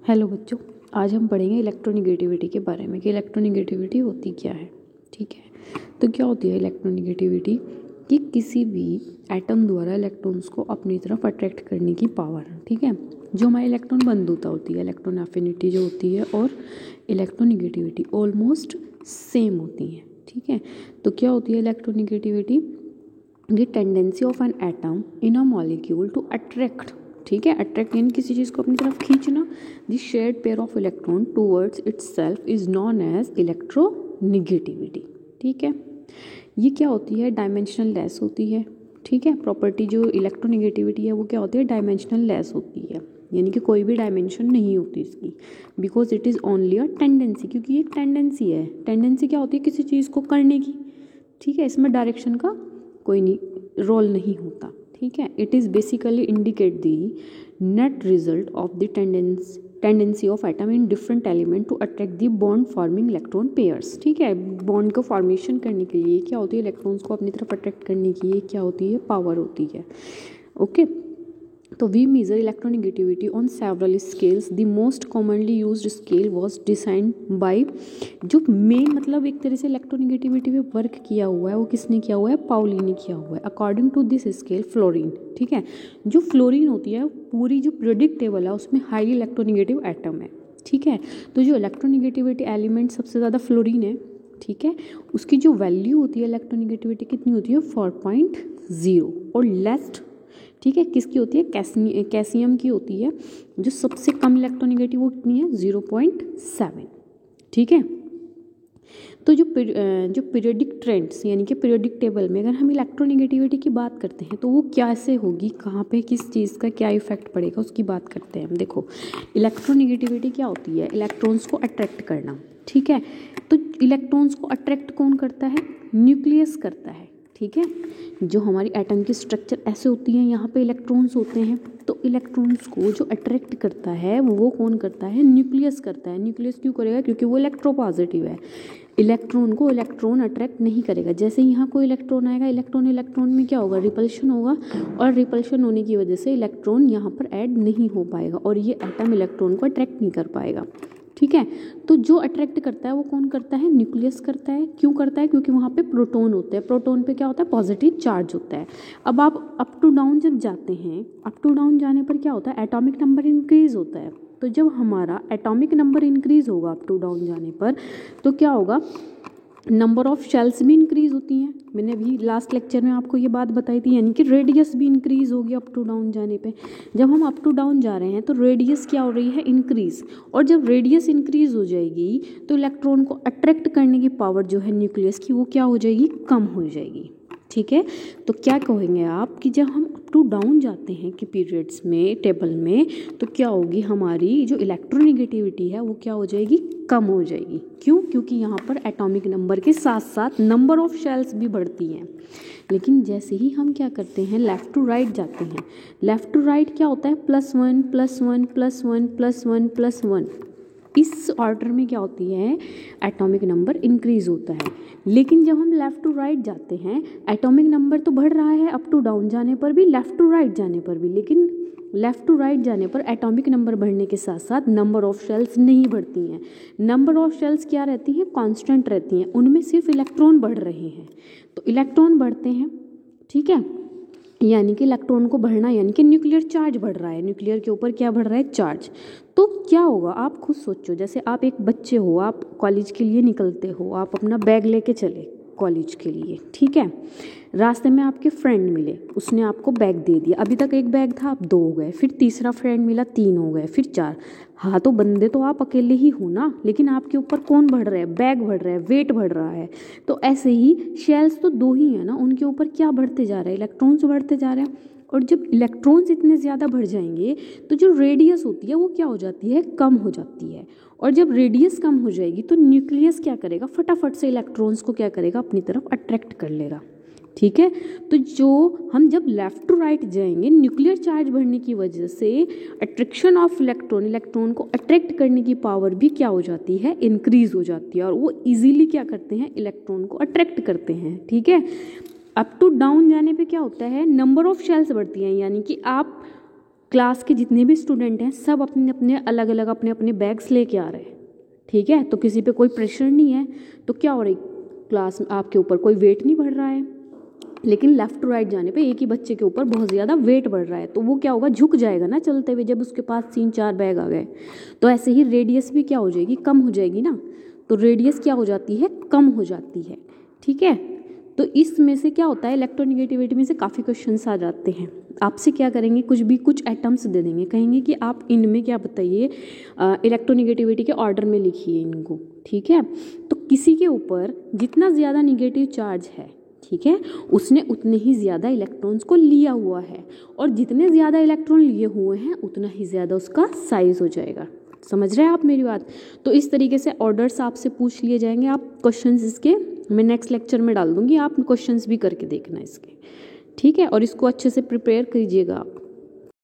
Hello बच्चों, आज हम पढ़ेंगे इलेक्ट्रोनेगेटिविटी के बारे में कि इलेक्ट्रोनेगेटिविटी होती क्या है। ठीक है, तो क्या होती है इलेक्ट्रोनेगेटिविटी कि किसी भी एटम द्वारा इलेक्ट्रॉन्स को अपनी तरफ अट्रैक्ट करने की पावर। ठीक है, जो हमारी इलेक्ट्रॉन बंधुता होती है, इलेक्ट्रॉन एफिनिटी जो होती है और इलेक्ट्रोनेगेटिविटी ऑलमोस्ट सेम होती है। ठीक है, तो क्या होती है electronegativity? The tendency of an atom in a molecule to attract. ठीक है, अट्रैक्ट यानी किसी चीज़ को अपनी तरफ खींचना। The shared pair of electron towards itself is known as electronegativity. ठीक है, ये क्या होती है? डायमेंशनल लेस होती है। ठीक है, प्रॉपर्टी जो इलेक्ट्रोनेगेटिविटी है वो क्या होती है? डायमेंशनल लेस होती है, यानी कि कोई भी डायमेंशन नहीं होती इसकी। Because it is only a tendency, क्योंकि ये एक टेंडेंसी है। टेंडेंसी क्या होती है? किसी चीज़ को करने की। ठीक है, इसमें डायरेक्शन का कोई नहीं रोल नहीं होता। ठीक है, it is basically indicate the net result of the tendency of atom in different element to attract the bond forming electron pairs. ठीक है, बॉन्ड को फॉर्मेशन करने के लिए क्या होती है? इलेक्ट्रॉन्स को अपनी तरफ अट्रैक्ट करने की ये क्या होती है? पावर होती है। ओके, तो we measure electronegativity on several scales. The most commonly used scale was design by, जो मेन मतलब एक तरह से इलेक्ट्रोनेगेटिविटी पे वर्क किया हुआ है वो किसने किया हुआ है? पाउली ने किया हुआ है। According to this scale fluorine, ठीक है, जो फ्लोरीन होती है पूरी जो पीरियोडिक टेबल है उसमें हाईली इलेक्ट्रोनेगेटिव एटम है। ठीक है, तो जो इलेक्ट्रोनेगेटिविटी एलिमेंट सबसे ज़्यादा फ्लोरीन है। ठीक है, उसकी जो वैल्यू होती है इलेक्ट्रोनेगेटिविटी कितनी होती है? 4.0। और लेस्ट, ठीक है, किसकी होती है? कैल्शियम की होती है। जो सबसे कम इलेक्ट्रोनेगेटिव वो कितनी है? 0.7। ठीक है, तो जो पीरियोडिक ट्रेंड्स यानी कि पीरियोडिक टेबल में अगर हम इलेक्ट्रोनेगेटिविटी की बात करते हैं तो वो कैसे होगी, कहाँ पे किस चीज़ का क्या इफेक्ट पड़ेगा उसकी बात करते हैं हम। देखो, इलेक्ट्रोनेगेटिविटी क्या होती है? इलेक्ट्रॉन्स को अट्रैक्ट करना। ठीक है, तो इलेक्ट्रॉन्स को अट्रैक्ट कौन करता है? न्यूक्लियस करता है। ठीक है, जो हमारी एटम की स्ट्रक्चर ऐसे होती है, यहाँ पे इलेक्ट्रॉन्स होते हैं, तो इलेक्ट्रॉन्स को जो अट्रैक्ट करता है वो कौन करता है? न्यूक्लियस करता है। न्यूक्लियस क्यों करेगा? क्योंकि वो इलेक्ट्रोपॉजिटिव है। इलेक्ट्रॉन को इलेक्ट्रॉन अट्रैक्ट नहीं करेगा। जैसे यहाँ कोई इलेक्ट्रॉन आएगा, इलेक्ट्रॉन में क्या होगा? रिपल्शन होगा, और रिपल्शन होने की वजह से इलेक्ट्रॉन यहाँ पर ऐड नहीं हो पाएगा और ये एटम इलेक्ट्रॉन को अट्रैक्ट नहीं कर पाएगा। ठीक है, तो जो अट्रैक्ट करता है वो कौन करता है? न्यूक्लियस करता है। क्यों करता है? क्योंकि वहाँ पे प्रोटॉन होते हैं। प्रोटॉन पे क्या होता है? पॉजिटिव चार्ज होता है। अब आप अप टू डाउन जब जाते हैं, अप टू डाउन जाने पर क्या होता है? एटॉमिक नंबर इंक्रीज होता है। तो जब हमारा एटॉमिक नंबर इंक्रीज होगा अप टू डाउन जाने पर, तो क्या होगा? नंबर ऑफ शेल्स भी इंक्रीज होती हैं। मैंने अभी लास्ट लेक्चर में आपको ये बात बताई थी, यानी कि रेडियस भी इंक्रीज होगी अप टू डाउन जाने पे। जब हम अप टू डाउन जा रहे हैं तो रेडियस क्या हो रही है? इंक्रीज। और जब रेडियस इंक्रीज हो जाएगी तो इलेक्ट्रॉन को अट्रैक्ट करने की पावर जो है न्यूक्लियस की वो क्या हो जाएगी? कम हो जाएगी। ठीक है, तो क्या कहेंगे आप कि जब हम अप टू डाउन जाते हैं कि पीरियड्स में टेबल में, तो क्या होगी? हमारी जो इलेक्ट्रोनेगेटिविटी है वो क्या हो जाएगी? कम हो जाएगी। क्यों? क्योंकि यहाँ पर एटॉमिक नंबर के साथ साथ नंबर ऑफ शेल्स भी बढ़ती हैं। लेकिन जैसे ही हम क्या करते हैं? लेफ़्ट टू राइट जाते हैं। लेफ़्ट टू राइट क्या होता है? +1 +1 +1 +1 +1। इस ऑर्डर में क्या होती है? एटॉमिक नंबर इंक्रीज होता है। लेकिन जब हम लेफ़्ट टू राइट जाते हैं, एटॉमिक नंबर तो बढ़ रहा है अप टू डाउन जाने पर भी, लेफ़्ट टू राइट जाने पर भी, लेकिन लेफ़्ट टू राइट जाने पर एटॉमिक नंबर बढ़ने के साथ साथ नंबर ऑफ शेल्स नहीं बढ़ती हैं। नंबर ऑफ शेल्स क्या रहती हैं? कांस्टेंट रहती हैं। उनमें सिर्फ इलेक्ट्रॉन बढ़ रहे हैं। तो इलेक्ट्रॉन बढ़ते हैं, ठीक है, यानी कि इलेक्ट्रॉन को बढ़ना यानी कि न्यूक्लियर चार्ज बढ़ रहा है। न्यूक्लियर के ऊपर क्या बढ़ रहा है? चार्ज। तो क्या होगा? आप खुद सोचो, जैसे आप एक बच्चे हो, आप कॉलेज के लिए निकलते हो, आप अपना बैग लेके चले कॉलेज के लिए। ठीक है, रास्ते में आपके फ्रेंड मिले, उसने आपको बैग दे दिया। अभी तक एक बैग था, आप 2 हो गए, फिर तीसरा फ्रेंड मिला, 3 हो गए, फिर 4। हाँ, तो बंदे तो आप अकेले ही हो ना, लेकिन आपके ऊपर कौन बढ़ रहा है? बैग बढ़ रहा है, वेट बढ़ रहा है। तो ऐसे ही शेल्स तो 2 ही है ना, उनके ऊपर क्या बढ़ते जा रहा है? इलेक्ट्रॉन्स बढ़ते जा रहे हैं। और जब इलेक्ट्रॉन्स इतने ज़्यादा बढ़ जाएंगे तो जो रेडियस होती है वो क्या हो जाती है? कम हो जाती है। और जब रेडियस कम हो जाएगी तो न्यूक्लियस क्या करेगा? फटाफट से इलेक्ट्रॉन्स को क्या करेगा? अपनी तरफ अट्रैक्ट कर लेगा। ठीक है, तो जो हम जब लेफ़्ट टू राइट जाएंगे, न्यूक्लियर चार्ज बढ़ने की वजह से अट्रैक्शन ऑफ इलेक्ट्रॉन को अट्रैक्ट करने की पावर भी क्या हो जाती है? इंक्रीज हो जाती है। और वो इजीली क्या करते हैं? इलेक्ट्रॉन को अट्रैक्ट करते हैं। ठीक है, अप टू डाउन जाने पे क्या होता है? नंबर ऑफ शेल्स बढ़ती हैं, यानी कि आप क्लास के जितने भी स्टूडेंट हैं सब अपने अपने अलग अलग अपने अपने बैग्स लेके आ रहे हैं, ठीक है। तो किसी पे कोई प्रेशर नहीं है, तो क्या हो रही क्लास में आपके ऊपर कोई वेट नहीं बढ़ रहा है। लेकिन लेफ़्ट टू राइट जाने पे एक ही बच्चे के ऊपर बहुत ज़्यादा वेट बढ़ रहा है, तो वो क्या होगा, झुक जाएगा ना चलते हुए, जब उसके पास 3-4 बैग आ गए। तो ऐसे ही रेडियस भी क्या हो जाएगी, कम हो जाएगी ना। तो रेडियस क्या हो जाती है, कम हो जाती है, ठीक है। तो इसमें से क्या होता है, इलेक्ट्रोनेगेटिविटी में से काफ़ी क्वेश्चंस आ जाते हैं। आपसे क्या करेंगे, कुछ एटम्स दे देंगे, कहेंगे कि आप इनमें क्या बताइए, इलेक्ट्रोनेगेटिविटी के ऑर्डर में लिखिए इनको, ठीक है। तो किसी के ऊपर जितना ज़्यादा निगेटिव चार्ज है, ठीक है, उसने उतने ही ज़्यादा इलेक्ट्रॉन्स को लिया हुआ है, और जितने ज़्यादा इलेक्ट्रॉन लिए हुए हैं उतना ही ज़्यादा उसका साइज़ हो जाएगा। समझ रहे हैं आप मेरी बात। तो इस तरीके से ऑर्डर्स आपसे पूछ लिए जाएंगे। आप क्वेश्चंस इसके मैं नेक्स्ट लेक्चर में डाल दूंगी, आप क्वेश्चंस भी करके देखना इसके, ठीक है। और इसको अच्छे से प्रिपेयर कीजिएगा आप।